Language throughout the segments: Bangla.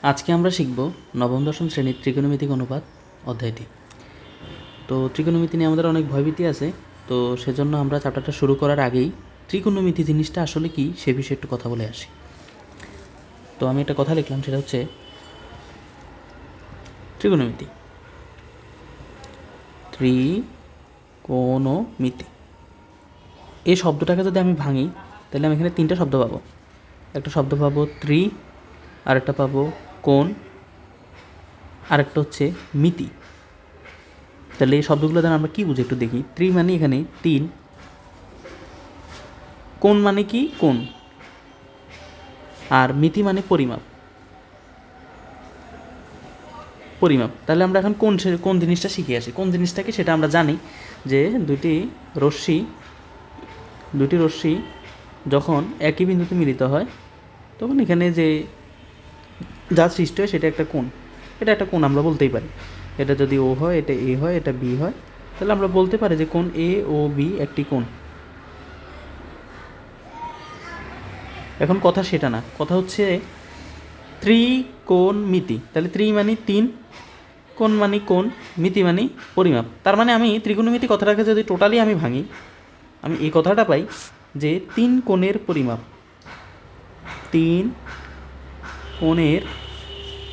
আজকে আমরা শিখব নবম দশম শ্রেণীর ত্রিকোণমিতিক অনুপাত অধ্যায়টি। তো ত্রিকোণমিতি নিয়ে আমাদের অনেক ভয়ভীতি আছে, তো সেজন্য আমরা চ্যাপ্টারটা শুরু করার আগেই ত্রিকোণমিতি জিনিসটা আসলে কি সে বিষয়ে একটু কথা বলে আসি। তো আমি একটা কথা লিখলাম, সেটা হচ্ছে ত্রিকোণমিতি। ত্রিকোণমিতি এই শব্দটাকে যদি আমি ভাঙি তাহলে আমি এখানে তিনটা শব্দ পাবো। একটা শব্দ পাবো ত্রি, আরেকটা পাবো কোণ, আরেকটা হচ্ছে মিতি। তাহলে এই শব্দগুলো দ্বারা আমরা কী বুঝি একটু দেখি। ত্রি মানে এখানে তিন, কোণ মানে কি কোণ, আর মিতি মানে পরিমাপ। পরিমাপ তাহলে আমরা এখন কোন জিনিসটা শিখে আসি। কোন জিনিসটাকে সেটা আমরা জানি যে দুটি রশ্মি যখন একই বিন্দুতে মিলিত হয় তখন এখানে যে যা সৃষ্টি হয় সেটা একটা কোণ। এটা একটা কোণ আমরা বলতেই পারি। এটা যদি ও হয়, এটা এ হয়, এটা বি হয়, তাহলে আমরা বলতে পারি যে কোণ এ ও বি একটি কোণ। এখন কথা সেটা না, কথা হচ্ছে ত্রিকোণমিতি। তাহলে ত্রি মানে তিন, কোণ মানে কোণ, মিতি মানে পরিমাপ। তার মানে আমি ত্রিকোণমিতি কথাটাকে যদি টোটালি আমি ভাঙি, আমি এই কথাটা পাই যে তিন কোণের পরিমাপ। তিন কোণের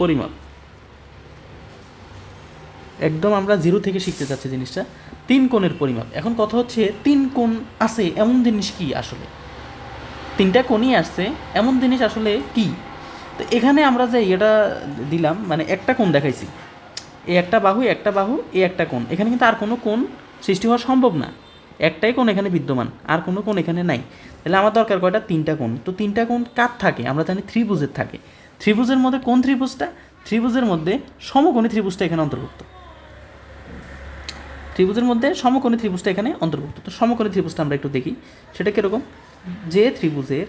পরিমাপ একদম আমরা জিরো থেকে শিখতে চাচ্ছি জিনিসটা। তিন কোণের পরিমাপ। এখন কথা হচ্ছে তিন কোণ আছে এমন জিনিস কি আসলে, তিনটা কোণই আসছে এমন জিনিস আসলে কি। তো এখানে আমরা যে এটা দিলাম মানে একটা কোণ দেখাইছি, এই একটা বাহু এই একটা কোণ, এখানে কিন্তু আর কোনো কোণ সৃষ্টি হওয়া সম্ভব না। একটাই কোণ এখানে বিদ্যমান, আর কোনো কোণ এখানে নাই। তাহলে আমার দরকার কয়টা? তিনটা কোণ। তো তিনটা কোণ কার থাকে? আমরা জানি ত্রিভুজের থাকে। ত্রিভুজের মধ্যে কোন ত্রিভুজটা? ত্রিভুজের মধ্যে সমকোণী ত্রিভুজটা এখানে অন্তর্ভুক্ত। ত্রিভুজের মধ্যে সমকোণী ত্রিভুজটা এখানে অন্তর্ভুক্ত। তো সমকোণী ত্রিভুজটা আমরা একটু দেখি, সেটা কীরকম। যে ত্রিভুজের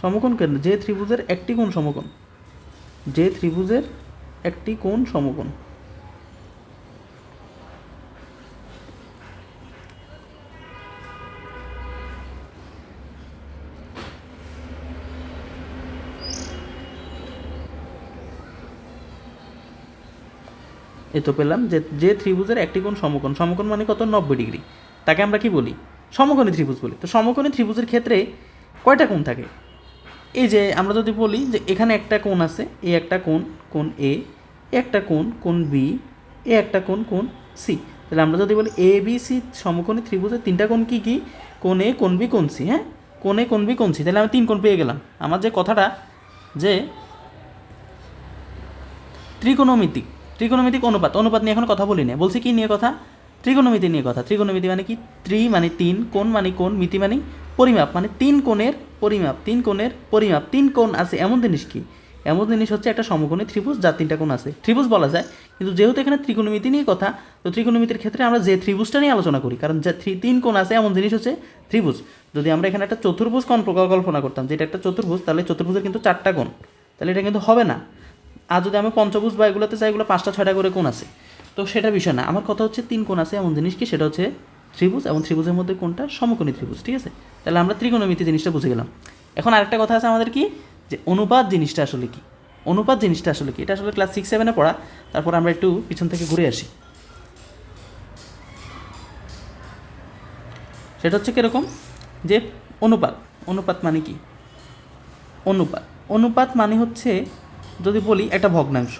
সমকোণ কেন? যে ত্রিভুজের একটি কোণ সমকোণ, যে ত্রিভুজের একটি কোণ সমকোণ। এই তো পেলাম যে ত্রিভুজের একটি কোণ সমকোণ। সমকোণ মানে কত? 90 ডিগ্রি। তাকে আমরা কি বলি? সমকোণী ত্রিভুজ বলি। তো সমকোণী ত্রিভুজের ক্ষেত্রে কয়টা কোণ থাকে? এই যে আমরা যদি বলি যে এখানে একটা কোণ আছে, এ একটা কোণ, কোণ এ, একটা কোণ বি, এ একটা কোণ সি। তাহলে আমরা যদি বলি এ বি সি সমকোণী ত্রিভুজের তিনটা কোণ কি কি? কোণ এ, কোণ বি, কোণ সি। হ্যাঁ, কোণ এ, কোণ বি, কোণ সি। তাহলে আমি তিন কোণ পেয়ে গেলাম। আমার যে কথাটা যে ত্রিকোণমিতিক অনুপাত নিয়ে এখন কথা বলি না। বলছি কি নিয়ে কথা? ত্রিকোণমিতি নিয়ে কথা। ত্রিকোণমিতি মানে কি? ত্রি মানে তিন, কোণ মানে কোণ, মিতি মানে পরিমাপ, মানে তিন কোণের পরিমাপ। তিন কোণ আছে এমন জিনিস কি? এমন জিনিস হচ্ছে একটা সমকোণী ত্রিভুজ যার তিনটা কোণ আছে। ত্রিভুজ বলা যায়, কিন্তু যেহেতু এখানে ত্রিকোণমিতি নিয়ে কথা, তো ত্রিকোণমিতির ক্ষেত্রে আমরা যে ত্রিভুজটা নিয়ে আলোচনা করি, কারণ যে তিন কোণ আছে এমন জিনিস হচ্ছে ত্রিভুজ। যদি আমরা এখানে একটা চতুর্ভুজ কল্পনা করতাম, যেটা একটা চতুর্ভুজ, তাহলে চতুর্ভুজের কিন্তু চারটা কোণ, তাহলে এটা কিন্তু হবে না। আর যদি আমি পঞ্চভুজ বা এগুলোতে চাই, এগুলো 5টা 6টা করে কোণ আছে, তো সেটা বিষয় না। আমার কথা হচ্ছে তিন কোণ আছে এমন জিনিস কি? সেটা হচ্ছে ত্রিভুজ, এবং ত্রিভুজের মধ্যে কোনটা? সমকোণী ত্রিভুজ। ঠিক আছে, তাহলে আমরা ত্রিকোণমিতি জিনিসটা বুঝে গেলাম। এখন আরেকটা কথা আছে আমাদের কি, যে অনুপাত জিনিসটা আসলে কি। এটা আসলে ক্লাস 6-7-এ পড়া। তারপর আমরা একটু পিছন থেকে ঘুরে আসি। সেটা হচ্ছে কীরকম, যে অনুপাত মানে কি? অনুপাত মানে হচ্ছে, যদি বলি একটা ভগ্নাংশ।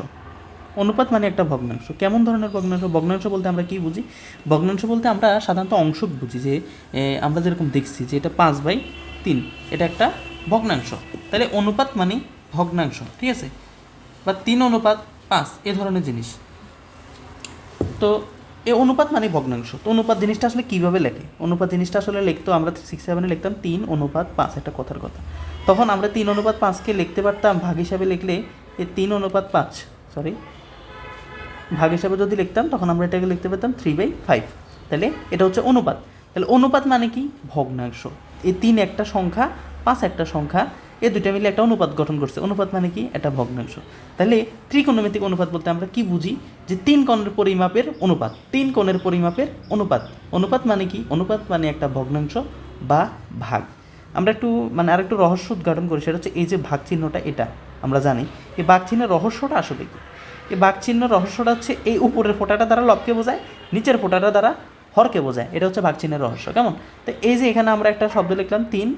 অনুপাত মানে একটা ভগ্নাংশ। কেমন ধরনের ভগ্নাংশ? ভগ্নাংশ বলতে আমরা কী বুঝি? ভগ্নাংশ বলতে আমরা সাধারণত অংশ বুঝি। যে আমরা যেরকম দেখছি যে এটা 5/3, এটা একটা ভগ্নাংশ। তাহলে অনুপাত মানে ভগ্নাংশ, ঠিক আছে, বা 3:5 এ ধরনের জিনিস। তো এই অনুপাত মানে ভগ্নাংশ। তো অনুপাত জিনিসটা আসলে কীভাবে লেখে? অনুপাত জিনিসটা আসলে লিখতো, আমরা 6-7-এ লিখতাম 3:5, একটা কথার কথা। তখন আমরা 3:5কে লিখতে পারতাম ভাগ হিসাবে লিখলে, এই 3:5 ভাগ হিসাবে যদি লিখতাম, তখন আমরা এটাকে লিখতে পারতাম 3/5। তাহলে এটা হচ্ছে অনুপাত। তাহলে অনুপাত মানে কি? ভগ্নাংশ। এই 3 একটা সংখ্যা, 5 একটা সংখ্যা, এই দুইটা মিলে একটা অনুপাত গঠন করছে। অনুপাত মানে কি? একটা ভগ্নাংশ। তাহলে ত্রিকোণমিতিক অনুপাত বলতে আমরা কি বুঝি? যে তিন কোণের পরিমাপের অনুপাত, তিন কোণের পরিমাপের অনুপাত। অনুপাত মানে কি? অনুপাত মানে একটা ভগ্নাংশ বা ভাগ। আমরা একটু মানে আর একটু রহস্য উদ্ঘাটন করি, সেটা হচ্ছে এই যে ভাগ চিহ্নটা, এটা আমরা জানি এই ভাগ চিহ্নের রহস্যটা আসলে কি? এই ভাগ চিহ্ন রহস্যটা হচ্ছে এই উপরের ফোঁটাটা দ্বারা লবকে বোঝায়, নিচের ফোঁটাটা দ্বারা হরকে বোঝায়। এটা হচ্ছে ভাগ চিহ্নের রহস্য। কেমন? তো এই যে এখানে আমরা একটা শব্দ লিখলাম 3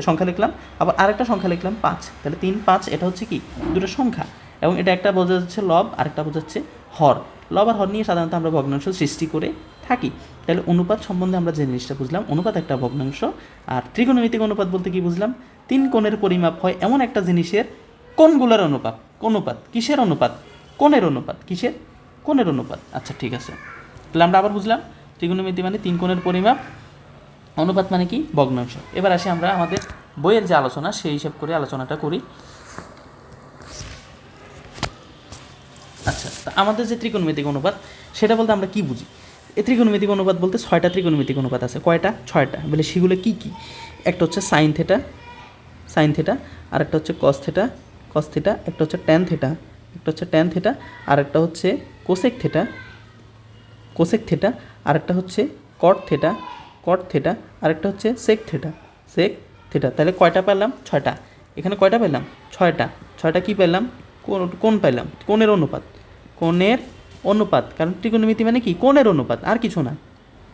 সংখ্যা লিখলাম, আবার আরেকটা সংখ্যা লিখলাম 5, তাহলে 3 5 এটা হচ্ছে কি? দুটো সংখ্যা, এবং এটা একটা বোঝা যাচ্ছে লব, আরেকটা বোঝাচ্ছে হর। লব আর হর নিয়ে সাধারণত আমরা ভগ্নাংশ সৃষ্টি করে থাকি। তাহলে অনুপাত সম্বন্ধে আমরা যে জিনিসটা বুঝলাম, অনুপাত একটা ভগ্নাংশ। আর ত্রিকোণমিতিক অনুপাত বলতে কি বুঝলাম? তিন কোণের পরিমাপ হয় এমন একটা জিনিসের কোণগুলোর অনুপাত। অনুপাত কিসের অনুপাত? কোণের অনুপাত। কিসের? কোণের অনুপাত। আচ্ছা ঠিক আছে, তাহলে আমরা আবার বুঝলাম ত্রিকোণমিতি মানে তিন কোণের পরিমাপ, অনুপাত মানে কি? ভগ্নাংশ। এবার আসি আমরা আমাদের বইয়ের যে আলোচনা, সেই হিসাব করে আলোচনাটা করি। আচ্ছা, তা আমাদের যে ত্রিকোণমিতিক অনুপাত, সেটা বলতে আমরা কি বুঝি? এই ত্রিকোণমিতিক অনুপাত বলতে 6টা ত্রিকোণমিতিক অনুপাত আছে। কয়টা? 6টা। বলে সেগুলো কী কী? একটা হচ্ছে সাইন থেটা, সাইন থেটা, আর একটা হচ্ছে কস থেটা, কস থেটা, একটা হচ্ছে ট্যান থেটা, একটা হচ্ছে ট্যান থেটা, আর একটা হচ্ছে কোসেক থেটা, কোসেক থেটা, আর একটা হচ্ছে কট থেটা, কট থেটা, আর একটা হচ্ছে সেক থেটা, সেক থেটা। তাহলে কয়টা পেলাম? 6টা। এখানে কয়টা পেলাম? 6টা। 6টা কী পেলাম? কোণ পেলাম, কোণের অনুপাত। কোণের অনুপাত, কারণ ত্রিকোণমিতি মানে কি? কোণের অনুপাত, আর কিছু না।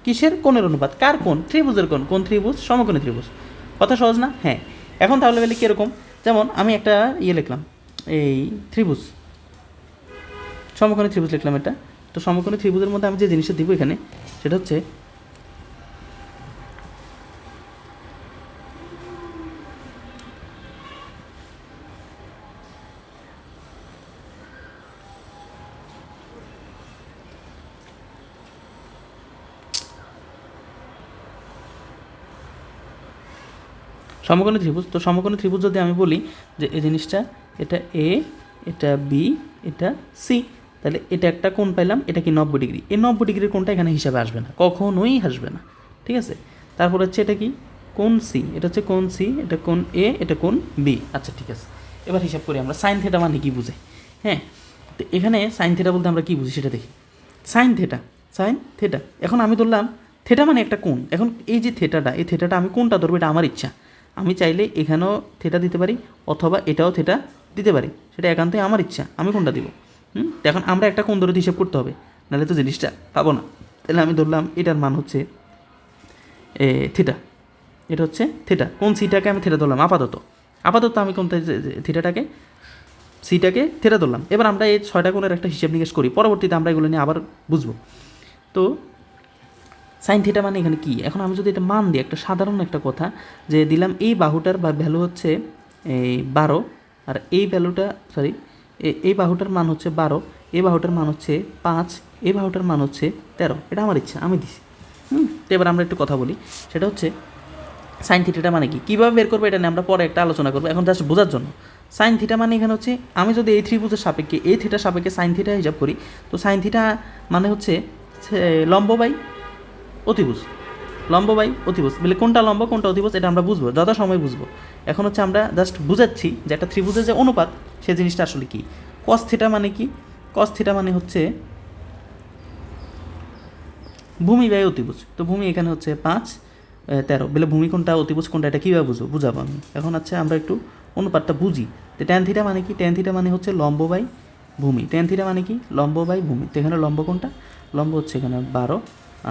কিসের? কোণের অনুপাত। কার কোণ? ত্রিভুজের কোণ। কোণ ত্রিভুজ, সমকোণী ত্রিভুজ। কথা সহজ না? হ্যাঁ। এখন তাহলে বলি কীরকম? যেমন আমি একটা ইয়ে লিখলাম, এই ত্রিভুজ, সমকোণী ত্রিভুজ লিখলাম এটা। তো সমকোণী ত্রিভুজের মধ্যে আমি যে জিনিসটা দিব এখানে, সেটা হচ্ছে সমকোণী ত্রিভুজ। তো সমকোণী ত্রিভুজ যদি আমি বলি যে এই জিনিসটা, এটা এ, এটা বি, এটা সি, তাহলে এটা একটা কোণ পাইলাম, এটা কি 90 ডিগ্রি। এই 90 ডিগ্রির কোণটা এখানে হিসাবে আসবে না, কখনোই আসবে না। ঠিক আছে? তারপর হচ্ছে এটা কি? কোণ সি, এটা হচ্ছে কোণ সি, এটা কোণ এ, এটা কোণ বি। আচ্ছা ঠিক আছে, এবার হিসাব করি আমরা সাইন থেটা মানে কি বুঝে। হ্যাঁ, তো এখানে সাইন থেটা বলতে আমরা কী বুঝি সেটা দেখি। সাইন থেটা, সাইন থেটা, এখন আমি ধরলাম থেটা মানে একটা কোণ। এখন এই যে থেটাটা, এই থেটাটা আমি কোনটা ধরবো এটা আমার ইচ্ছা। আমি চাইলে এখানেও থেটা দিতে পারি, অথবা এটাও থেটা দিতে পারি, সেটা একান্তই আমার ইচ্ছা, আমি কোনটা দিব। এখন আমরা একটা কোণ ধরে হিসাব করতে হবে, নাহলে তো জিনিসটা পাবো না। তাহলে আমি ধরলাম এটার মান হচ্ছে থিটা, এটা হচ্ছে থিটা। কোন সিটাকে আমি থিটা ধরলাম আপাতত। আপাতত আমি কোন থিটাটাকে, সিটাকে থিটা ধরলাম। এবার আমরা এই 6টা কোণের একটা হিসাব নিকেশ করি, পরবর্তীতে আমরা এগুলো নিয়ে আবার বুঝবো। তো সাইন থিটা মানে এখানে কি? এখন আমি যদি এটা মান দিই, একটা সাধারণ একটা কথা যে দিলাম এই বাহুটার বা ভ্যালু হচ্ছে এই 12, আর এই ভ্যালুটা সরি এই বাহুটার মান হচ্ছে 12, এই বাহুটার মান হচ্ছে 5, এই বাহুটার মান হচ্ছে 13। এটা আমার ইচ্ছা, আমি দিছি। তো এবার আমরা একটু কথা বলি, সেটা হচ্ছে সাইন থিটাটা মানে কি, কীভাবে বের করবো এটা নিয়ে আমরা পরে একটা আলোচনা করবো। এখন জাস্ট বোঝার জন্য, সাইন থিটা মানে এখানে হচ্ছে আমি যদি এই ত্রিভুজের সাপেক্ষে এই থিটার সাপেক্ষে সাইন থিটা হিসাব করি, তো সাইন থিটা মানে হচ্ছে লম্ব বাই অতিভুজ, লম্ব বাই অতিভুজ। বলে কোনটা লম্ব কোনটা অতিভুজ এটা আমরা বুঝবো, যথা সময় বুঝবো। এখন হচ্ছে আমরা জাস্ট বুঝাচ্ছি যে একটা ত্রিভুজের যে অনুপাত, সে জিনিসটা আসলে কি। কস থিটা মানে কি? কস থিটা মানে হচ্ছে ভূমি বাই অতিভুজ। তো ভূমি এখানে হচ্ছে 5, 13। বলে ভূমি কোনটা অতিভুজ কোনটা এটা কীভাবে বুঝবো, বুঝাবো আমি। এখন আচ্ছা আমরা একটু অনুপাতটা বুঝি। তো ট্যান থিটা মানে কি? ট্যান থিটা মানে হচ্ছে লম্ব বাই ভূমি। ট্যান থিটা মানে কি? লম্ব বাই ভূমি। তো এখানে লম্ব কোনটা? লম্ব হচ্ছে এখানে 12,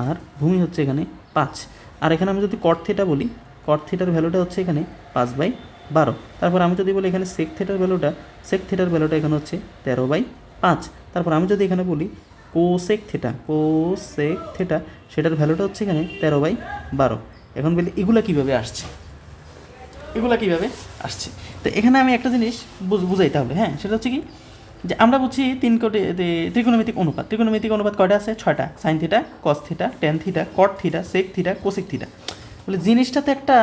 আর ভূমি হচ্ছে এখানে 5। আর এখানে আমি যদি কট থিটা বলি, কট থিটার ভ্যালুটা হচ্ছে এখানে 5/12। তারপর আমি যদি বলি এখানে সেক থিটার ভ্যালুটা, সেক থিটার ভ্যালুটা এখানে হচ্ছে 13/5। তারপর আমি যদি এখানে বলি কোসেক থিটা, কোসেক থিটা, সেটার ভ্যালুটা হচ্ছে এখানে 13/12। এখন বলি এগুলা কীভাবে আসছে, এগুলা কীভাবে আসছে। তো এখানে আমি একটা জিনিস বুঝাইতে হবে। হ্যাঁ, সেটা হচ্ছে কি, যে আমরা বুঝছি ত্রিকোণমিতিক অনুপাত। ত্রিকোণমিতিক অনুপাত কয়টা আছে? 6টা। Sine theta, cos theta, tan theta, cot theta, sec theta, cosec theta. বলে জিনিসটাতে একটা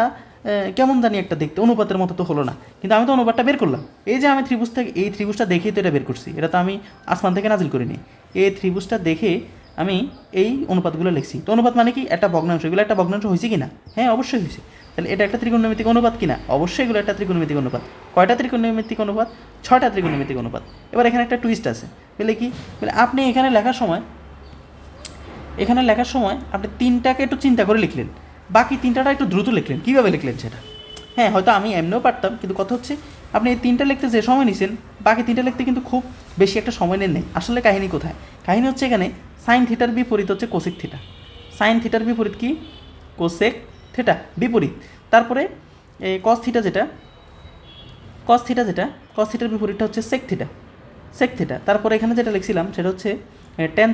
কেমন জানি একটা দেখতে অনুপাতের মতো তো হলো না, কিন্তু আমি তো অনুপাতটা বের করলাম। এই যে আমি ত্রিভুজ থেকে, এই ত্রিভুজটা দেখেই তো এটা বের করছি, এটা তো আমি আসমান থেকে নাজিল করিনি। এই ত্রিভুজটা দেখে আমি এই অনুপাতগুলো লিখছি। তো অনুপাত মানে কি? একটা ভগ্নাংশ। এগুলো একটা ভগ্নাংশ হয়েছে কি না? হ্যাঁ, অবশ্যই হয়েছে। তাহলে এটা একটা ত্রিকোণমিতিক অনুপাত কিনা? অবশ্যই এগুলো একটা ত্রিকোণমিতিক অনুপাত। কয়টা ত্রিকোণমিতিক অনুপাত? 6টা ত্রিকোণমিতিক অনুপাত। এবার এখানে একটা টুইস্ট আছে, বলে কি, বলে আপনি এখানে লেখার সময় আপনি 3টাকে একটু চিন্তা করে লিখলেন, বাকি 3টাটা একটু দ্রুত লিখলেন। কীভাবে লিখলেন সেটা? হ্যাঁ, হয়তো আমি এমনিও পারতাম, কিন্তু কথা হচ্ছে আপনি এই 3টা লিখতে যে সময় নিছেন, বাকি 3টা লিখতে কিন্তু খুব বেশি একটা সময় নেন নেই। আসলে কাহিনী কোথায়? কাহিনী হচ্ছে এখানে সাইন থিটার বিপরীত হচ্ছে কোসেক থিটা। সাইন থিটার বিপরীত কি? কোসেক থিটা, বিপরীত। তারপরে কস থিটার বিপরীতটা হচ্ছে সেক থিটা। তারপরে এখানে যেটা লিখছিলাম সেটা হচ্ছে ট্যান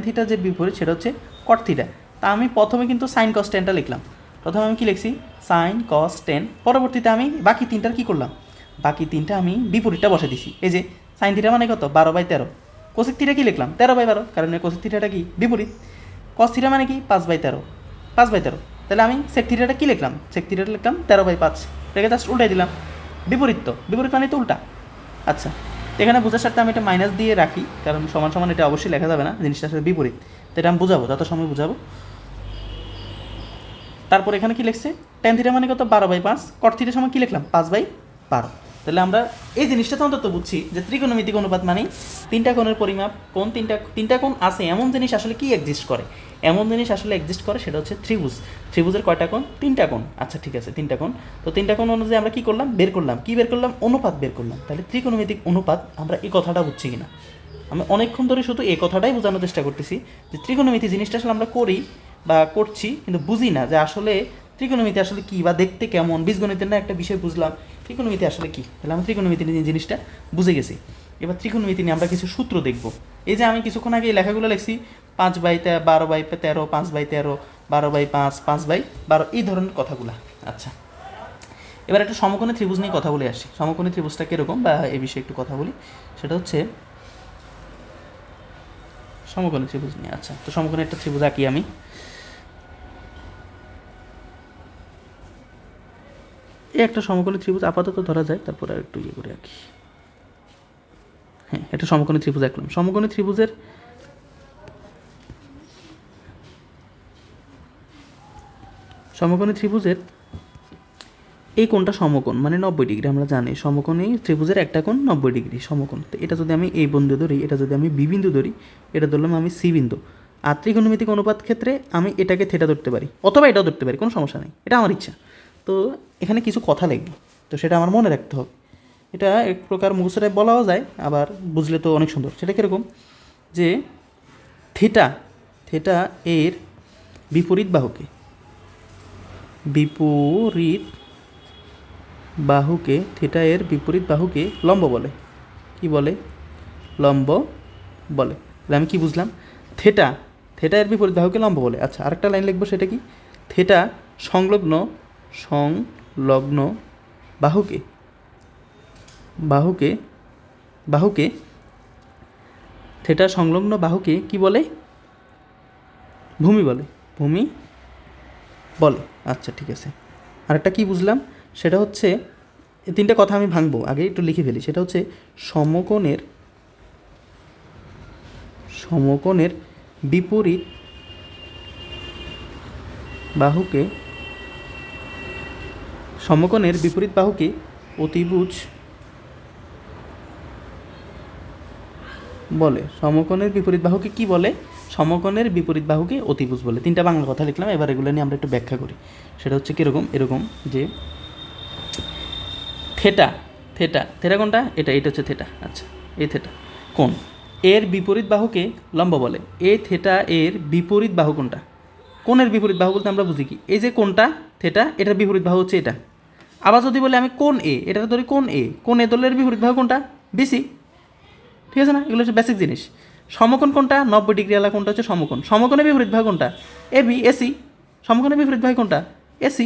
থিটা যে বিপরীত সেটা হচ্ছে কট থিটা। তা আমি প্রথমে কিন্তু সাইন কস টেনটা লিখলাম। প্রথমে আমি কী লিখছি? সাইন কস টেন। পরবর্তীতে আমি বাকি 3টার কী করলাম? বাকি 3টা আমি বিপরীতটা বসে দিছি। এই যে সাইন থিটা মানে কত? 12/13। কোসেক থিটা কী লিখলাম? 13/12, কারণ কোসেক থিটাটা কি? বিপরীত। কস থিটা মানে কি? 5/13। তাহলে আমি সেক থিটাটা কী লিখলাম? সেক থিটাটা লিখলাম 13/5। এটাকে জাস্ট উল্টাই দিলাম। বিপরীত মানে তো উল্টা। আচ্ছা, এখানে বোঝার সাথে আমি এটা মাইনাস দিয়ে রাখি, কারণ সমান সমান এটা অবশ্যই লেখা যাবে না, জিনিসটা আসলে বিপরীত। তো এটা আমি বুঝাবো, যত সময় বুঝাবো। তারপর এখানে কি লিখছে? ট্যান থিটা মানে কত? 12/5। কট থিটার সময় কী লিখলাম? 5/12। তাহলে আমরা এই জিনিসটা তো অন্তত বুঝছি যে ত্রিকোণমিতিক অনুপাত মানে 3টা কোণের পরিমাপ। কোন 3টা কোণ আছে এমন জিনিস আসলে কি এক্সিস্ট করে? এমন জিনিস আসলে এক্সিস্ট করে সেটা হচ্ছে ত্রিভুজের কয়টা কোণ? 3টা কোণ। আচ্ছা ঠিক আছে, 3টা কোণ। তো 3টা কোণ অনুযায়ী আমরা কী করলাম? বের করলাম অনুপাত বের করলাম। তাহলে ত্রিকোণমিতিক অনুপাত আমরা এই কথাটা বুঝছি কিনা? আমি অনেকক্ষণ ধরে শুধু এই কথাটাই বোঝানোর চেষ্টা করতেছি যে ত্রিকোণমিতি জিনিসটা আসলে আমরা করি বা করছি, কিন্তু বুঝি না যে আসলে ত্রিকোণমিতি আসলে কী বা দেখতে কেমন। বীজগণিতের না একটা বিষয় বুঝলাম, ত্রিকোণমিতি আসলে কী। তাহলে আমরা ত্রিকোণমিতি নিয়ে জিনিসটা বুঝে গেছি। এবার ত্রিকোণমিতি নিয়ে আমরা কিছু সূত্র দেখব। এই যে আমি কিছুক্ষণ আগে এই লেখাগুলো লিখছি, 5/12/13, 5/13, 12/5, 5/12, এই ধরনের কথাগুলো। আচ্ছা, এবার একটা সমকোণী ত্রিভুজ নিয়ে কথা বলে আসি। সমকোণী ত্রিভুজটা কীরকম বা এই বিষয়ে একটু কথা বলি। সেটা হচ্ছে সমকোণী ত্রিভুজ নিয়ে। আচ্ছা, তো সমকোণী একটা ত্রিভুজ আঁকি আমি। এই একটা সমকোণী ত্রিভুজ আপাতত ধরা যায়, তারপরে আর একটু ইয়ে করে আঁকি। হ্যাঁ, একটা সমকোণী ত্রিভুজ আঁকলাম। সমকোণী ত্রিভুজের এই কোণটা সমকোণ, মানে 90 ডিগ্রি। আমরা জানি সমকোণী ত্রিভুজের একটা কোণ 90 ডিগ্রি সমকোণ। তো এটা যদি আমি এই বিন্দু ধরি, এটা যদি আমি বি বিন্দু ধরি, এটা ধরলাম আমি সি বিন্দু। আর ত্রিকোণমিতিক অনুপাত ক্ষেত্রে আমি এটাকে থিটা ধরতে পারি, অথবা এটাও ধরতে পারি, কোনো সমস্যা নেই, এটা আমার ইচ্ছা। তো এখানে কিছু কথা লিখব, তো সেটা আমার মনে রাখতে হবে। এটা এক প্রকার মুখস্থে বলাও যায়, আবার বুঝলে তো অনেক সুন্দর। সেটা কীরকম? যে থিটা এর বিপরীত বাহুকে থিটা এর বিপরীত বাহুকে লম্ব বলে। কি বলে? লম্ব বলে। তাহলে আমি কি বুঝলাম? থিটা এর বিপরীত বাহুকে লম্ব বলে। আচ্ছা, আরেকটা লাইন লিখবো, সেটা কি? থিটা সংলগ্ন বাহুকে থিটা সংলগ্ন বাহুকে কি বলে? ভূমি বলে। আচ্ছা ঠিক আছে। আরেকটা কি বুঝলাম? সেটা হচ্ছে, এই 3টে কথা আমি ভাঙবো, আগে একটু লিখে ফেলি। সেটা হচ্ছে সমকোণের বিপরীত বাহুকে অতিভুজ বলে। সমকোণের বিপরীত বাহুকে কি বলে? সমকোণের বিপরীত বাহুকে অতিভুজ বলে। 3টা বাংলা কথা লিখলাম, এবার এগুলো নিয়ে আমরা একটু ব্যাখ্যা করি। সেটা হচ্ছে কীরকম? এরকম যে থিটা কোনটা? এটা হচ্ছে থিটা। আচ্ছা, এই থিটা কোণ এর বিপরীত বাহুকে লম্ব বলে। এই থিটা এর বিপরীত বাহু কোনটা? কোণের বিপরীত বাহু বলতে আমরা বুঝি কি? এই যে কোণটা থিটা, এটার বিপরীত বাহু হচ্ছে এটা। আবার যদি বলি আমি কোণ এ, এটা ধরি কোণ এ দলের বিপরীত বাহু কোনটা? বিসি। ঠিক আছে না? এগুলো হচ্ছে বেসিক জিনিস। সমকোণ কোনটা? 90 ডিগ্রি আলা কোনটা হচ্ছে সমকোণ। সমকোণের বিপরীত বাহু কোনটা? এসি। সমকোণের বিপরীত বাহু কোনটা? এসি।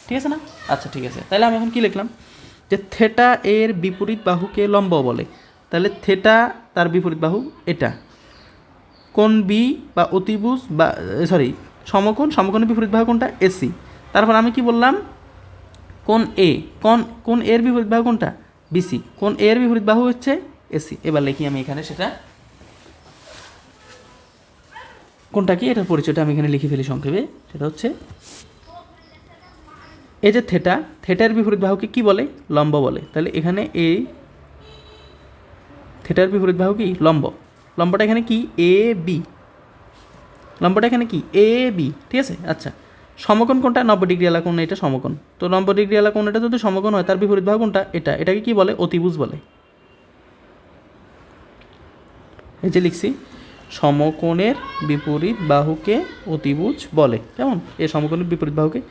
ঠিক আছে না? আচ্ছা ঠিক আছে। তাহলে আমি এখন কি লিখলাম? যে থিটা এর বিপরীত বাহুকে লম্ব বলে। তাহলে থিটা তার বিপরীত বাহু এটা। কোণ বি বা অতিভুজ বা সমকোণের বিপরীত বাহু কোনটা? এসি। তারপর আমি কি বললাম? কোণ এ। কোণ এর বিপরীত বাহু কোনটা? বিসি। কোণ এর বিপরীত বাহু হচ্ছে এসি। এবার লিখি আমি এখানে সেটা কোনটা কি, এটার পরিচয়টা আমি এখানে লিখে ফেলি সংক্ষেপে। সেটা হচ্ছে এই যে থেটা, থেটার বিপরীত বাহুকে কি বলে? লম্ব বলে। তাহলে এখানে এই থেটার বিপরীত বাহু কি? লম্ব। লম্বটা এখানে কি? A B. লম্বটা এখানে কি? A B. ঠিক আছে? আচ্ছা, সমকোণ কোনটা? 90 ডিগ্রি আলা কোণ, এটা সমকোণ। তো 90 ডিগ্রি আলা কোণ এটা যদি সমকোণ হয়, তার বিপরীত বাহু কোনটা? এটা। এটাকে কি বলে? অতিভুজ বলে। এই যে লিখছি, সমকোণের বিপরীত বাহুকে অতিভুজ বলে। কেমন? এই সমকোণের বিপরীত বাহুকে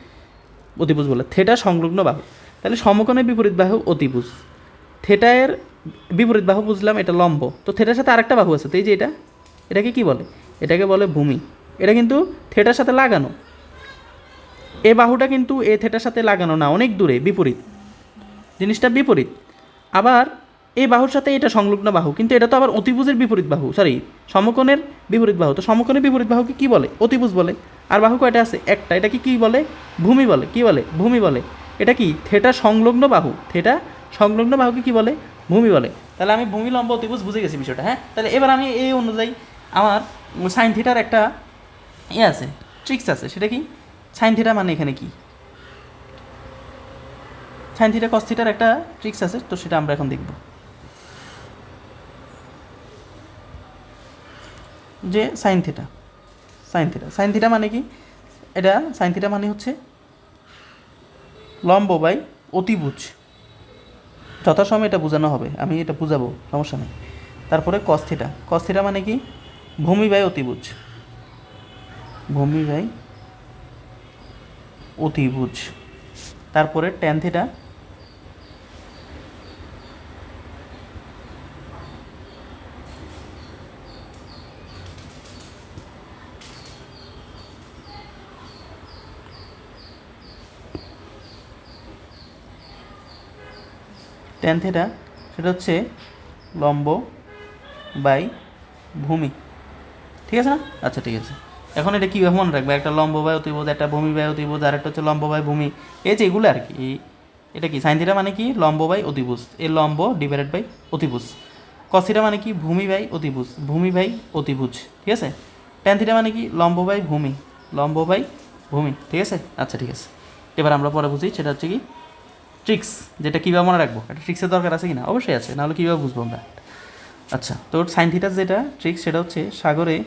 অতিভুজ বলে। থেটা সংলগ্ন বাহু। তাহলে সমকোণের বিপরীত বাহু অতিভুজ। থেটায়ের বিপরীত বাহু বুঝলাম এটা লম্ব। তো থেটার সাথে আরেকটা বাহু আছে, তো এই যে এটা, এটাকে কি বলে? এটাকে বলে ভূমি। এটা কিন্তু থেটার সাথে লাগানো। এ বাহুটা কিন্তু এ থেটার সাথে লাগানো না, অনেক দূরে, বিপরীত। জিনিসটা বিপরীত। আবার এই বাহুর সাথে এটা সংলগ্ন বাহু, কিন্তু এটা তো আবার অতিভুজের বিপরীত বাহু, সরি, সমকোণের বিপরীত বাহু। তো সমকোণের বিপরীত বাহুকে কী বলে? অতিভুজ বলে। আর বাহু কয়টা আছে? একটা। এটাকে কী বলে? ভূমি বলে। কী বলে? ভূমি বলে। এটা কি? থেটা সংলগ্ন বাহু। থেটা সংলগ্ন বাহুকে কী বলে? ভূমি বলে। তাহলে আমি ভূমি, লম্ব, অতিভুজ বুঝে গেছি বিষয়টা। হ্যাঁ, তাহলে এবার আমি এই অনুযায়ী আমার সাইন থিটার একটা আছে, ট্রিক্স আছে। সেটা কি? সাইন থিটা মানে এখানে কি? সাইন থিটা কস থিটার একটা ট্রিক্স আছে, তো সেটা আমরা এখন দেখব। যে সাইন থিটা, সাইন থিটা মানে কি? এটা সাইন থিটা মানে হচ্ছে লম্ব বাই অতিভুজ। যথাসময়ে এটা বোঝানো হবে, আমি এটা বুঝাবো, সমস্যা নেই। তারপরে কস থিটা মানে কি? ভূমি বাই অতিভুজ। ভূমি বাই অতিভুজ। তারপরে ট্যান থিটা, ট্যান থিটা সেটা হচ্ছে লম্ব বাই ভূমি। ঠিক আছে না? আচ্ছা, ঠিক আছে। এখন এটা কীভাবে মনে রাখবে? একটা লম্ব বাই অতিভুজ, একটা ভূমি বাই অতিভুজ, আর একটা হচ্ছে লম্ব বাই ভূমি। এই যে এগুলো আর কি। এটা কি? সাইন থিটা মানে কি? লম্ব বাই অতিভুজ। এই লম্ব ডিভাইডেড বাই অতিভুজ। কস থিটা মানে কি? ভূমি বাই অতিভুজ, ভূমি বাই অতিভুজ। ঠিক আছে? ট্যান থিটা মানে কি? লম্ব বাই ভূমি, লম্ব বাই ভূমি। ঠিক আছে? আচ্ছা, ঠিক আছে। এবার আমরা পরে বুঝি, সেটা হচ্ছে কি ট্রিক্স, যেটা কীভাবে মনে রাখবো। একটা ট্রিক্সের দরকার আছে কি না? অবশ্যই আছে, নাহলে কীভাবে বুঝবো আমরা। আচ্ছা, তো সাইন থিটার যেটা ট্রিক্স, সেটা হচ্ছে সাগরে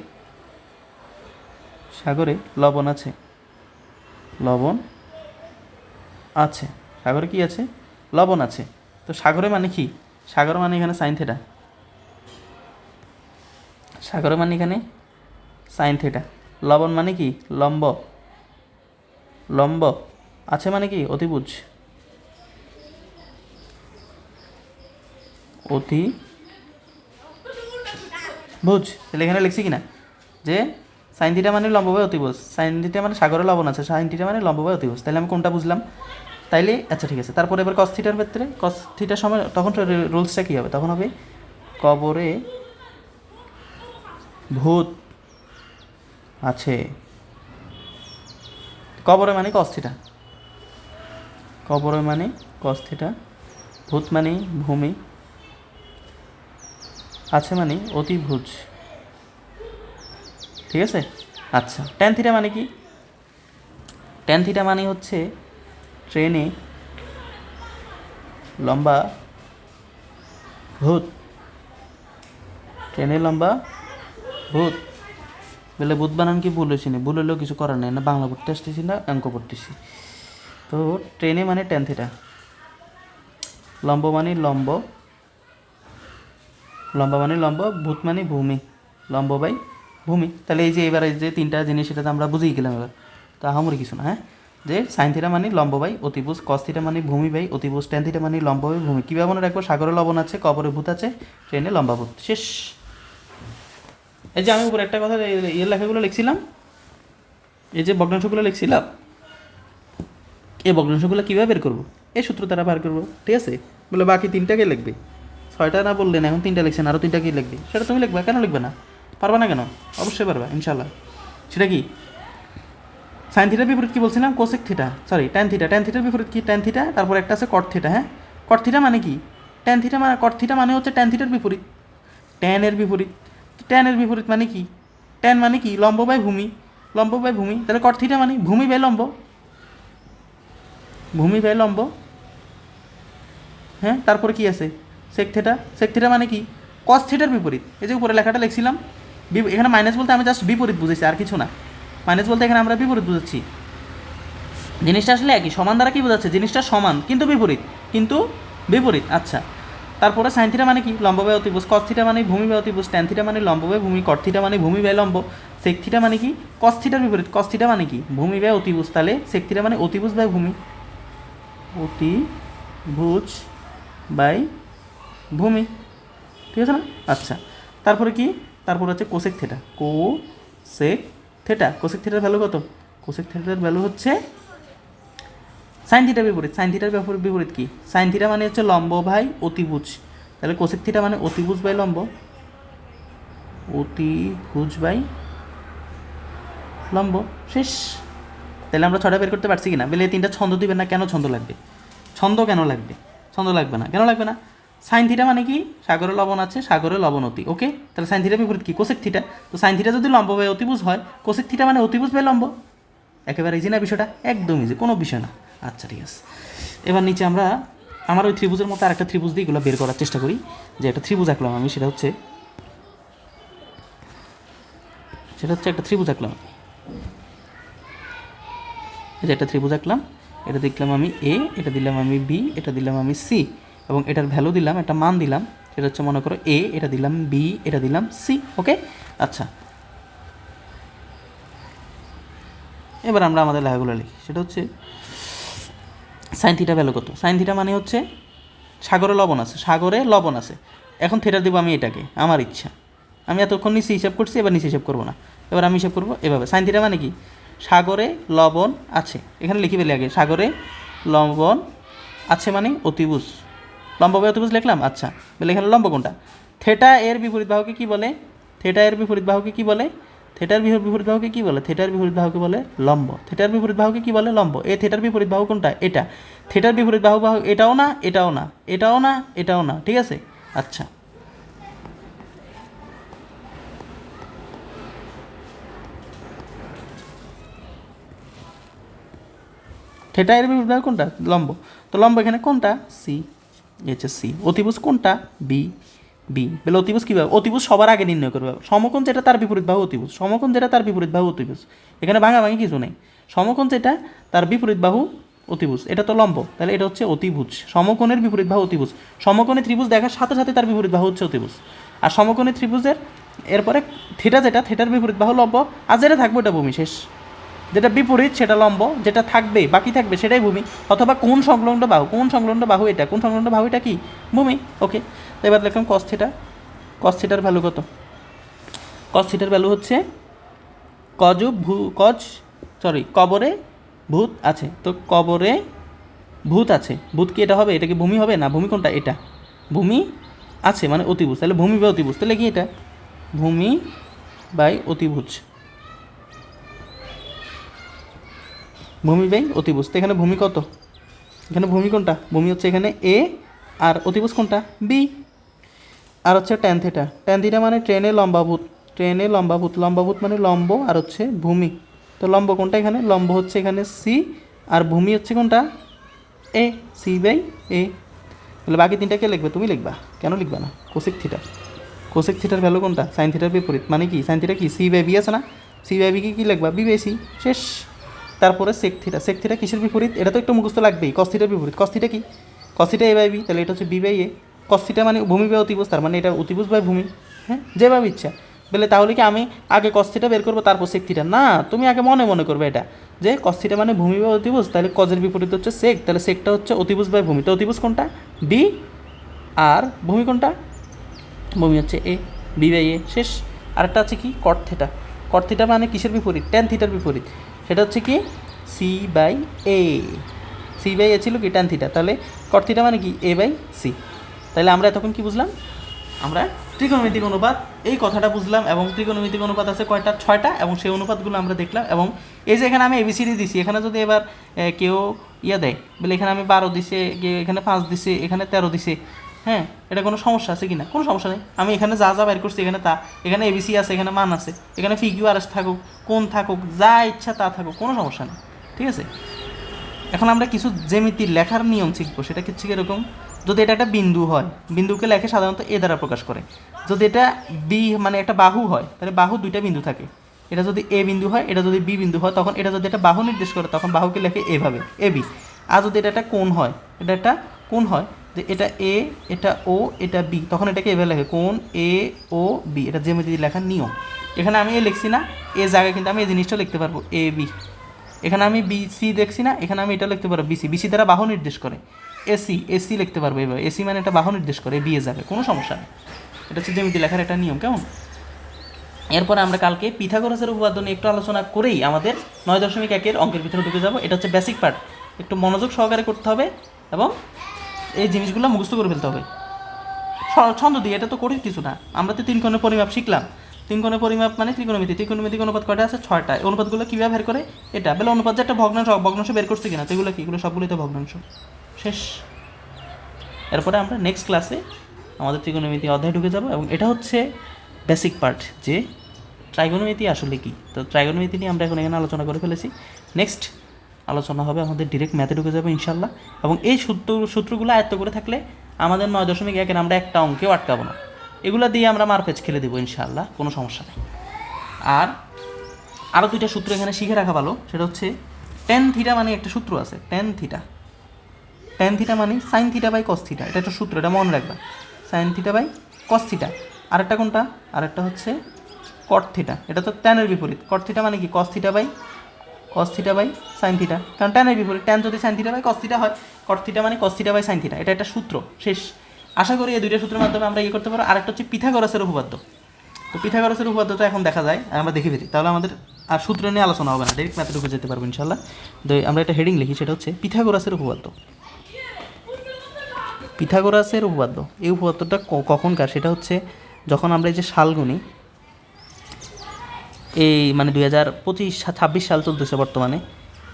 লবণ আছে, লবণ আছে। সাগরে কি আছে? লবণ আছে। তো সাগরে মানে কি? সাগর মানে এখানে সাইন থিটা। সাগরে মানে এখানে সাইন থিটা। লবণ মানে কি? লম্ব। লম্ব আছে মানে কি? অতিভুজ। অতিভুজ। তাহলে এখানে লিখছি কিনা যে সাইন থিটা মানে লম্ব বাই অতিভুজ, সাইন থিটা মানে সাগরে লবণ আছে, সাইন থিটা মানে লম্ব বাই অতিভুজ। তাহলে আমি কোনটা বুঝলাম? তাইলে আচ্ছা, ঠিক আছে। তারপরে এবার কস থিটার ক্ষেত্রে, কস থিটার সময় তখন রুলসটা কী হবে? তখন হবে কবরে ভূত আছে। কবরে মানে কস থিটা, কবরে মানে কস থিটা, ভূত মানে ভূমি, আছে মানে অতিভুজ। ঠিক আছে? আচ্ছা, ট্যান থিটা মানে কি? ট্যান থিটা মানে হচ্ছে ট্রেনে লম্বা ভূত, ট্রেনে লম্বা ভূত। বলে ভূত বানান কি ভুল হয়েছি না? ভুল হলেও কিছু করার নেই, না বাংলা পড়তে আসতেছি না অঙ্ক পড়তেছি। তো ট্রেনে মানে ট্যান থিটা, লম্ব মানে লম্ব, লম্বা মানে লম্ব, ভূত মানে ভূমি, লম্ব বাই ভূমি। তাহলে এই যে এবার এই যে তিনটা জিনিস, সেটা তো আমরা বুঝেই গেলাম এবার। তো আহামরি কিছু না। হ্যাঁ, যে সাইন থিটা মানে লম্ব বাই অতিভুজ, কস থিটা মানে ভূমি বাই অতিভুজ, ট্যান থিটা মানে লম্ব বাই ভূমি। কীভাবে মনে রাখবো? সাগরে লবণ আছে, কবরে ভূত আছে, ট্রেনে লম্বা ভূত। শেষ। এই যে আমি উপরে একটা কথা এর লেখাগুলো লিখছিলাম, এই যে ভগ্নাংশগুলো লিখছিলাম, এই ভগ্নাংশগুলো কীভাবে বের করবো? এই সূত্র দ্বারা বার করবো। ঠিক আছে? বলে বাকি তিনটাকে লিখবে, 6টা না বললেন, এখন 3টা লিখছেন, আরও 3টা কি লিখবে? সেটা তুমি লিখবা, কেন লিখবে না? পারবা না কেন? অবশ্যই পারবা, ইনশাল্লাহ। সেটা কি? সাইন থিটার বিপরীত কি বলছিলাম? Cosec theta, sorry tan theta. Tan থিটার বিপরীত কি? Tan theta. তারপর একটা আছে কট থিটা। হ্যাঁ, কট থিটা মানে কি? ট্যান থিটা মানে, কট থিটা মানে হচ্ছে ট্যান থিটার বিপরীত, ট্যানের বিপরীত। ট্যানের বিপরীত মানে কি? ট্যান মানে কি? লম্ব বাই ভূমি, লম্ব বাই ভূমি। তাহলে কট থিটা মানে ভূমি বাই লম্ব। ভূমি বাই লম্ব। হ্যাঁ, তারপরে কি আছে? Sec theta. সেক থিটা মানে কি? কস থিটার বিপরীত। এই যে উপরে লেখাটা লিখছিলাম, এখানে মাইনাস বলতে আমি জাস্ট বিপরীত বুঝেছি, আর কিছু না। মাইনাস বলতে এখানে আমরা বিপরীত বুঝাচ্ছি। জিনিসটা আসলে একই, সমান দ্বারা কি বোঝাচ্ছে? জিনিসটা সমান কিন্তু বিপরীত, কিন্তু বিপরীত। আচ্ছা, তারপরে সাইন থিটা মানে কি? লম্ব বাই অতিভুজ। কস থিটা মানে ভূমি বাই অতিভুজ। ট্যান থিটা মানে লম্ব বাই ভূমি। কট থিটা মানে ভূমি বাই লম্ব। সেক থিটা মানে কি? কস থিটার বিপরীত। কস থিটা মানে কি? ভূমি বাই অতিভুজ। তাহলে সেক থিটা মানে অতিভুজ বাই ভূমি, অতিভুজ বাই ভূমি, ঠিক আছে না? আচ্ছা, তারপরে কি? তারপর হচ্ছে cosec theta. Cosec theta. Cosec থিটার ভ্যালু কত? কোসেক থিটার ভ্যালু হচ্ছে সাইন থিটার বিপরীত। সাইন থিটার বিপরীত কি? সাইন থিটা মানে হচ্ছে লম্ব বাই অতিভুজ। তাহলে কোসেক থিটা মানে অতিভুজ বাই লম্ব, অতিভুজ বাই লম্ব। শেষ। তাহলে আমরা ছটা বের করতে পারছি কিনা? বলে এই তিনটা ছন্দ দিবেন না, কেন ছন্দ লাগবে? ছন্দ কেন লাগবে? ছন্দ লাগবে না, কেন লাগবে না? সাইন থিটা মানে কি? সাগরে লবণ আছে, সাগরে লবণতি। ওকে, তাহলে সাইন থিটার বিপরীত কি? Cosec theta. তো সাইন থিটা যদি লম্ব বাই অতিভুজ হয়, কোসেক থিটা মানে অতিভুজ বাই লম্ব। একেবারে ইজি না বিষয়টা? একদম ইজি, কোনো বিষয় না। আচ্ছা, ঠিক আছে। এবার নিচে আমরা আমার ওই ত্রিভুজের মতো আরেকটা ত্রিভুজ দিয়ে এগুলো বের করার চেষ্টা করি। যে একটা ত্রিভুজ আঁকলাম আমি, সেটা হচ্ছে একটা ত্রিভুজ আঁকলাম। এই যে একটা ত্রিভুজ আঁকলাম, এটা দেখলাম আমি এ, এটা দিলাম আমি বি, এটা দিলাম আমি সি, এবং এটার ভ্যালু দিলাম, একটা মান দিলাম। সেটা হচ্ছে মনে করো এ, এটা দিলাম বি, এটা দিলাম সি। ওকে, আচ্ছা, এবার আমরা আমাদের লেখাগুলো লিখি। সেটা হচ্ছে সাইন থিটা ভ্যালু কত? সাইন থিটা মানে হচ্ছে সাগরে লবণ আছে, সাগরে লবণ আছে। এখন থিটা দেবো আমি এটাকে, আমার ইচ্ছা। আমি এতক্ষণ নিচে হিসাব করছি, এবার নিচে হিসাব করবো না। এবার আমি হিসাব করবো এভাবে। সাইন থিটা মানে কি? সাগরে লবণ আছে। এখানে লিখি পেলে আগে, সাগরে লবণ আছে মানে অতিভুজ। লম্ব বাই অতিভুজ লিখলাম। আচ্ছা, বলে এখানে লম্ব কোনটা? থিটা এর বিপরীত বাহুকে কি বলে? থিটা এর বিপরীত বাহুকে কি বলে? থিটার বিপরীত বাহুকে কি বলে? থিটার বিপরীত বাহুকে বলে লম্ব। থিটার বিপরীত বাহুকে কি বলে? লম্ব। এ থিটার বিপরীত বাহু কোনটা? এটা। থিটার বিপরীত বাহু এটাও না, এটাও না, এটাও না, এটাও না, ঠিক আছে? আচ্ছা, থিটা এর বিপরীত বাহু কোনটা? লম্ব। তো লম্ব এখানে কোনটা? সি। হচ্ছে সি। অতিভুজ কোনটা? বি। বি। বলে অতিভুজ কীভাবে? অতিভুজ সবার আগে নির্ণয় করবে। সমকোণ যেটা তার বিপরীত বাহু অতিভুজ, সমকোণ যেটা তার বিপরীত বাহু অতিভুজ। এখানে ভাঙাভাঙি কিছু নেই। সমকোণ যেটা তার বিপরীত বাহু অতিভুজ, এটা তো লম্ব, তাহলে এটা হচ্ছে অতিভুজ। সমকোণের বিপরীত বাহু অতিভুজ। সমকোণী ত্রিভুজ দেখার সাথে সাথে তার বিপরীত বাহু হচ্ছে অতিভুজ। আর সমকোণী ত্রিভুজের এরপরে থিটা যেটা, থিটার বিপরীত বাহু লম্ব, আর যেটা থাকবে ওটা ভূমি। শেষ। যেটা বিপরীত সেটা লম্ব, যেটা থাকবে বাকি থাকবে সেটাই ভূমি। অথবা কোন সংলগ্ন বাহু, কোন সংলগ্ন বাহু এটা, কোন সংলগ্ন বাহু এটা কি? ভূমি। ওকে, তো এবার দেখলাম কস থিটা। কস থিটার ভ্যালু কত? কস থিটার ভ্যালু হচ্ছে কবরে ভূত আছে। তো কবরে ভূত আছে, ভূত কি এটা হবে? এটা কি ভূমি হবে? না, ভূমি কোনটা? এটা। ভূমি আছে মানে অতিভুজ, তাহলে ভূমি বাই অতিভুজ, তাহলে কি এটা? ভূমি বাই অতিভুজ। ভূমি বাই অতিভুজ। তো এখানে ভূমি কত? এখানে ভূমি কোনটা? ভূমি হচ্ছে এখানে এ, আর অতিভুজ কোনটা? বি। আর হচ্ছে ট্যান থিটা। ট্যান থিটা মানে ট্রেনে লম্বাভূত। ট্রেনে লম্বাভূত, লম্বাভূত মানে লম্ব, আর হচ্ছে ভূমি। তো লম্ব কোনটা এখানে? লম্ব হচ্ছে এখানে সি, আর ভূমি হচ্ছে কোনটা? এ। সি বাই এ। তাহলে বাকি তিনটা কে লিখবে? তুমি লিখবা। কেন লিখবা না? Cosec theta. কোসেক থিটার ভ্যালু কোনটা? সাইন থিটার বিপরীত। মানে কি? সাইন থিটা কি? সি বাই বি আছে না? সি বাই বি কি লিখবা? B by C. শেষ। তারপরে সেক থিটা। সেক থিটা কিসের বিপরীত? এটা তো একটু মুখস্থ লাগবেই। কস থিটার বিপরীত। কস থিটা কি? Cos theta A by B, তাহলে এটা হচ্ছে B by A. Cos theta মানে ভূমি বাই অতিভুজ, তার মানে এটা অতিভুজ বাই ভূমি। হ্যাঁ, যেভাবে ইচ্ছা। বলে তাহলে কি আমি আগে কস থিটা বের করবো তারপর সেক থিটা? না, তুমি আগে মনে মনে করবে এটা, যে কস থিটা মানে ভূমি বাই অতিভুজ, তাহলে কজের বিপরীত হচ্ছে সেক, তাহলে সেকটা হচ্ছে অতিভুজ বাই ভূমি। তো অতিভুজ কোনটা? বি। আর ভূমি কোনটা? ভূমি হচ্ছে এ। বি বাই এ। শেষ। আরেকটা আছে কি? কট থিটা। কট থিটা মানে কিসের বিপরীত? ট্যান থিটার বিপরীত। সেটা হচ্ছে কি? C by A. C by A ছিল কি? Tan theta. তাহলে কট থিটা মানে কি? A by C. তাহলে আমরা এতক্ষণ কি বুঝলাম? আমরা ত্রিকোণমিতিক অনুপাত এই কথাটা বুঝলাম। এবং ত্রিকোণমিতিক অনুপাত আছে কয়টা? 6টা। এবং সেই অনুপাতগুলো আমরা দেখলাম। এবং এই যে এখানে আমি এবিসিডি দিছি, এখানে যদি এবার কেউ দেয়, বলে এখানে আমি 12 দিছে, এখানে 5 দিছে, এখানে 13 দিছে, হ্যাঁ, এটা কোনো সমস্যা আছে কি না? কোনো সমস্যা নেই। আমি এখানে যা যা বের করছি এখানে তা, এখানে এবিসি আছে, এখানে মান আছে, এখানে ফি কিউ আর এস থাকুক, কোন থাকুক, যা ইচ্ছা তা থাকুক, কোনো সমস্যা নেই। ঠিক আছে? এখন আমরা কিছু জ্যামিতির লেখার নিয়ম শিখবো, সেটা হচ্ছে এরকম। যদি এটা একটা বিন্দু হয়, বিন্দুকে লেখে সাধারণত এ দ্বারা প্রকাশ করে। যদি এটা বি মানে একটা বাহু হয়, তাহলে বাহু দুইটা বিন্দু থাকে। এটা যদি এ বিন্দু হয়, এটা যদি বি বিন্দু হয়, তখন এটা যদি একটা বাহু নির্দেশ করে তখন বাহুকে লেখে এভাবে এ বি। আর যদি এটা একটা কোণ হয়, এটা একটা কোণ হয়, যে এটা এ, এটা ও, এটা বি, তখন এটাকে এভাবে লেখে কোণ এ ও বি। এটা জ্যামিতি লেখার নিয়ম। এখানে আমি এ লিখছি না, এ জায়গায় কিন্তু আমি এই জিনিসটা লিখতে পারবো এ বি। এখানে আমি বিসি দেখছি না, এখানে আমি এটা লিখতে পারবো বিসি। বিসি দ্বারা বাহু নির্দেশ করে। এসি, এসি লিখতে পারবো এভাবে। এসি মানে এটা বাহু নির্দেশ করে, বি এ যাবে, কোনো সমস্যা নেই। এটা হচ্ছে জ্যামিতি লেখার একটা নিয়ম, কেমন? এরপরে আমরা কালকে পিথাগোরাসের উপপাদ্য নিয়ে একটু আলোচনা করেই আমাদের 9.1 অঙ্কের ভিতরে ঢুকে যাব। এটা হচ্ছে বেসিক পার্ট, একটু মনোযোগ সহকারে করতে হবে এবং এই জিনিসগুলো মুখস্থ করে ফেলতে হবে ছন্দ দিয়ে। এটা তো কঠিন কিছু না। আমরা তো 3 কোণের পরিমাপ শিখলাম। 3 কোণের পরিমাপ মানে ত্রিকোণমিতি। ত্রিকোণমিতিক অনুপাত কয়টা আছে? 6টা। অনুপাতগুলো কীভাবে বের করে? এটা বলে অনুপাত যে একটা ভগ্নাংশ, ভগ্নাংশ বের করছে কিনা, তো এগুলো কি? এগুলো সবগুলোই তো ভগ্নাংশ। শেষ। এরপরে আমরা নেক্সট ক্লাসে আমাদের ত্রিকোণমিতি অধ্যায়ে ঢুকে যাব এবং এটা হচ্ছে বেসিক পার্ট, যে ট্রাইগোনোমিতি আসলে কি। তো ট্রাইগোনোমিতি নিয়ে আমরা এখন এখানে আলোচনা করে ফেলেছি। নেক্সট আলোচনা হবে আমাদের ডিরেক্ট ম্যাথে ঢুকে যাবে ইনশাল্লাহ। এবং এই সূত্রগুলো আয়ত্ত করে থাকলে আমাদের 9.1 আমরা একটা অঙ্কেও আটকাবো না। এগুলো দিয়ে আমরা মারপেচ খেলে দেবো ইনশাআল্লাহ, কোনো সমস্যা নেই। আর আরও 2টা সূত্র এখানে শিখে রাখা ভালো। সেটা হচ্ছে টেন থিটা মানে একটা সূত্র আছে, টেন থিটা মানে sine theta by cos theta. এটা একটা সূত্র, এটা মনে রাখবা। Sine theta by cos theta. আরেকটা কোনটা? আরেকটা হচ্ছে কট থিটা। এটা তো ট্যানের বিপরীত। কট থিটা মানে কি? Cos theta by sine theta. কারণ ট্যানের বিপরীত, ট্যান যদি sine theta by cos theta হয়, কট থিটা মানে cos theta by sine theta. এটা একটা সূত্র। শেষ। আশা করি এই 2টা সূত্রের মাধ্যমে আমরা করতে পারবো। আরেকটা হচ্ছে পিথাগোরাসের উপপাদ্য। তো পিথাগোরাসের উপপাদ্য তো এখন দেখা যায়, আমরা দেখে ফেলি, তাহলে আমাদের আর সূত্র নিয়ে আলোচনা হবে না, ডাইরেক্ট ম্যাথে ঢুকে যেতে পারবো ইনশাল্লাহ। তো আমরা একটা হেডিং লিখি, সেটা হচ্ছে পিথাগোরাসের উপপাদ্য। পিথাগোরাসের উপপাদ্য, এই উপপাদ্যটা কখনকার? সেটা হচ্ছে যখন আমরা এই যে সাল গুনি, এই মানে 2026 সাল চলতেছে বর্তমানে,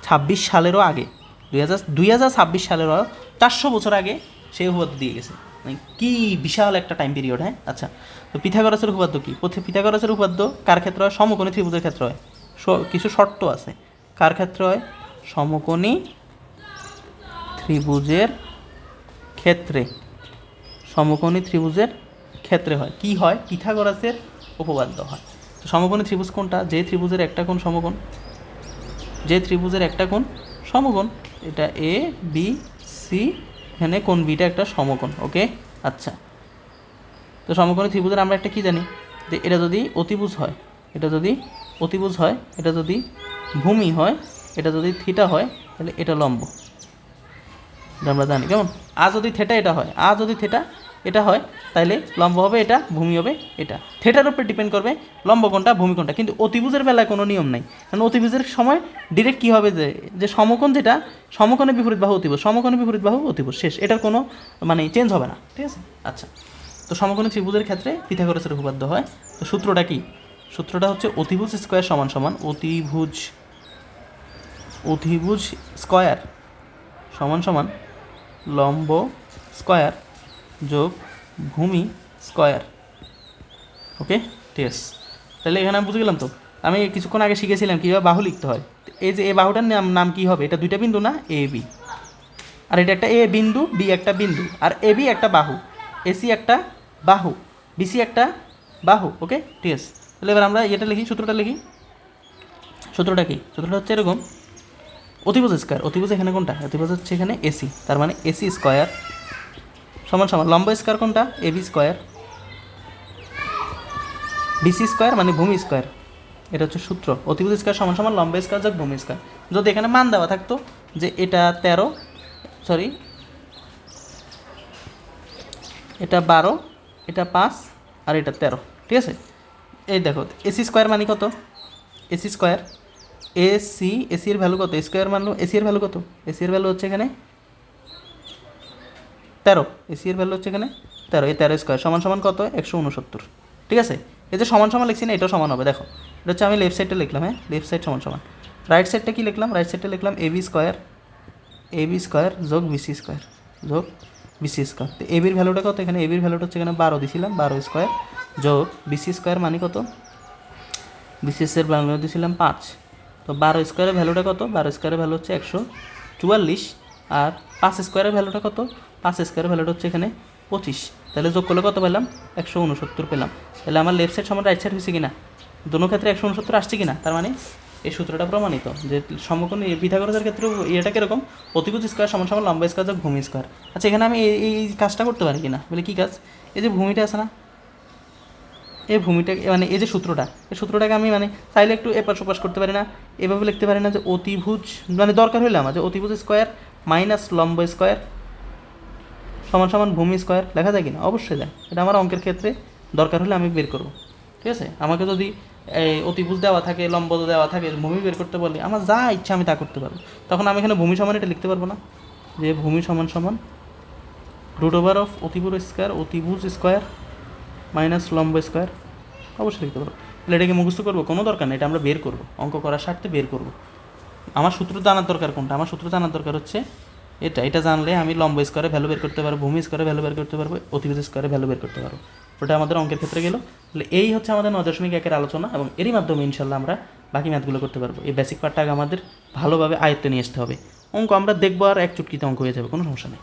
26 সালেরও আগে, 2026 সালেরও 400 বছর আগে সেই উপপাদ্য দিয়ে গেছে। মানে কি বিশাল একটা টাইম পিরিয়ড। হ্যাঁ, আচ্ছা। তো পিথাগোরাসের উপপাদ্য কি? পিথাগোরাসের উপপাদ্য কার ক্ষেত্রে হয়? সমকোণী ত্রিভুজের ক্ষেত্রে হয়। কিছু শর্ত আছে। কার ক্ষেত্রে হয়? সমকোণী ত্রিভুজের ক্ষেত্রে। সমকোণী ত্রিভুজের ক্ষেত্রে হয়। কি হয়? পিথাগোরাসের উপপাদ্য হয়। তো সমকোণী ত্রিভুজ কোনটা? যে ত্রিভুজের একটা কোণ সমকোণ, যে ত্রিভুজের একটা কোণ সমকোণ। এটা এ বি সি, এখানে কোণ বিটা একটা সমকোণ। ওকে, আচ্ছা। তো সমকোণী ত্রিভুজের আমরা একটা কি জানি, যে এটা যদি অতিভুজ হয়, এটা যদি অতিভুজ হয়, এটা যদি ভূমি হয়, এটা যদি থিটা হয়, তাহলে এটা লম্ব। এটা আমরা জানি, কেমন? আর যদি থেটা এটা হয়, আর যদি থেটা এটা হয়, তাহলে লম্ব হবে এটা, ভূমি হবে এটা। থেটার উপর ডিপেন্ড করবে লম্ব কোণটা, ভূমি কোণটা। কিন্তু অতিভুজের বেলায় কোনো নিয়ম নাই, কারণ অতিভুজের সময় ডিরেক্ট কী হবে, যে সমকোণ যেটা, সমকোণের বিপরীত বাহু অতিভুজ, সমকোণের বিপরীত বাহু অতিভুজ, শেষ। এটার কোনো মানে চেঞ্জ হবে না, ঠিক আছে? আচ্ছা। তো সমকোণী ত্রিভুজের ক্ষেত্রে পিথাগোরাসের উপপাদ্য হয়। তো সূত্রটা কি? সূত্রটা হচ্ছে অতিভুজ স্কোয়ার সমান সমান অতিভুজ স্কোয়ার সমান সমান লম্ব স্কোয়ার যোগ ভূমি স্কোয়ার। ওকে, ঠিক আছে। তাহলে এখানে আমি বুঝে গেলাম। তো আমি কিছুক্ষণ আগে শিখেছিলাম কীভাবে বাহু লিখতে হয়। এই যে এই বাহুটার নাম কী হবে? এটা 2টা বিন্দু না, এ বি। আর এটা একটা এ বিন্দু, বি একটা বিন্দু, আর এ বি একটা বাহু, এসি একটা বাহু, বিসি একটা বাহু। ওকে, ঠিক আছে। তাহলে এবার আমরা এটা লিখি, সূত্রটা লিখি। সূত্রটা কি? সূত্রটা হচ্ছে এরকম। অতিভুজ স্কোয়ার, অতিভুজ এখানে কোনটা? অতিভুজ হচ্ছে এখানে এসি, তার মানে এসি স্কোয়ার সমান সমান লম্ব স্কোয়ার কোনটা? এবি স্কোয়ার, বিসি স্কোয়ার মানে ভূমি স্কোয়ার। এটা হচ্ছে সূত্র। অতিভুজ স্কোয়ার সমান সমান লম্ব স্কোয়ার যোগ ভূমি স্কোয়ার। যদি এখানে মান দেওয়া থাকতো যে এটা 13, সরি এটা 12, এটা 5 আর এটা 13, ঠিক আছে? এই দেখো, এসি স্কোয়ার মানে কত? এসি স্কোয়ার, এসির ভ্যালু কত? স্কোয়ার মানলো, এসির ভ্যালু কত? এসির ভ্যালু হচ্ছে এখানে 13, এসির ভ্যালু হচ্ছে এখানে 13। এই 13 স্কোয়ার সমান সমান কত? 169, ঠিক আছে? এই যে সমান সমান লিখছি না, এটাও সমান হবে। দেখো, এটা হচ্ছে আমি লেফট সাইডটা লিখলাম, হ্যাঁ, লেফট সাইড সমান সমান। রাইট সাইডটা কী লিখলাম? রাইট সাইডটা লিখলাম এবি স্কোয়ার যোগ বিসি স্কোয়ার তো এবির ভ্যালুটা কত? এখানে এবির ভ্যালুটা হচ্ছে এখানে 12 দিছিলাম, 12 স্কোয়ার যোগ বিসি স্কোয়ার মানে কত? বিসিএসের ভ্যালু দিয়েছিলাম 5। তো 12 স্কোয়ারের ভ্যালুটা কত? 12 স্কোয়ারের ভ্যালু হচ্ছে 164। 44 আর 5 স্কোয়ারের ভ্যালুটা কত? 5 স্কোয়ারের ভ্যালুটা হচ্ছে এখানে 25, তাহলে যোগ করলে কত পেলাম? 169 পেলাম। তাহলে আমার লেফট সাইড সমান রাইট সাইড হয়েছে কিনা? দোনো ক্ষেত্রে 169 আসছে কিনা? তার মানে এই সূত্রটা প্রমাণিত যে সমকোণ পিথাগোরাসের ক্ষেত্রে এটা কীরকম? অতিভুজ স্কোয়ার সমান সমান লম্বা স্কোয়ার যোগ ভূমি স্কোয়ার। আচ্ছা, এখানে আমি এই কাজটা করতে পারি কিনা? বলে কী কাজ? এই যে ভূমিটা আছে না, এই ভূমিটা মানে এই যে সূত্রটা, এই সূত্রটাকে আমি মানে চাইলে একটু এপাশ ওপাশ করতে পারি না? এভাবে লিখতে পারি না যে অতিভুজ মানে দরকার হইলে আমার যে অতিভুজ স্কোয়ার মাইনাস লম্ব স্কোয়ার সমান সমান ভূমি স্কোয়ার লেখা যায় কিনা? অবশ্যই যায়। এটা আমার অঙ্কের ক্ষেত্রে দরকার হলে আমি বের করব। ঠিক আছে, আমাকে যদি এই অতিভুজ দেওয়া থাকে, লম্ব দেওয়া থাকে, ভূমি বের করতে বলি, আমার যা ইচ্ছা আমি তা করতে পারবো। তখন আমি এখানে ভূমি সমান এটা লিখতে পারবো না যে ভূমি সমান সমান √ওভার অফ অতিভুজ স্কোয়ার মাইনাস লম্ব স্কোয়ার? অবশ্যই লিখতে পারবো। তাহলে এটাকে মুখস্থ করবো? কোনো দরকার নেই, এটা আমরা বের করবো, অঙ্ক করার স্বার্থে বের করবো। আমার সূত্র জানার দরকার কোনটা? আমার সূত্র জানার দরকার হচ্ছে এটা জানলে আমি লম্ব স্কোয়ারে ভ্যালু বের করতে পারবো, ভূমি স্কোয়ারে ভ্যালু বের করতে পারবো, অতিভুজ স্কোয়ারে ভ্যালু বের করতে পারবো। ওটা আমাদের অঙ্কের ক্ষেত্রে গেল। তাহলে এই হচ্ছে আমাদের 9.1 আলোচনা, এবং এরই মাধ্যমে ইনশাল্লাহ আমরা বাকি ম্যাথগুলো করতে পারবো। এই বেসিক পার্টটাকে আমাদের ভালোভাবে আয়ত্তে নিয়ে আসতে হবে। অঙ্ক আমরা দেখবো আর এক চুটকিতে অঙ্ক হয়ে যাবে, কোনো সমস্যা নেই।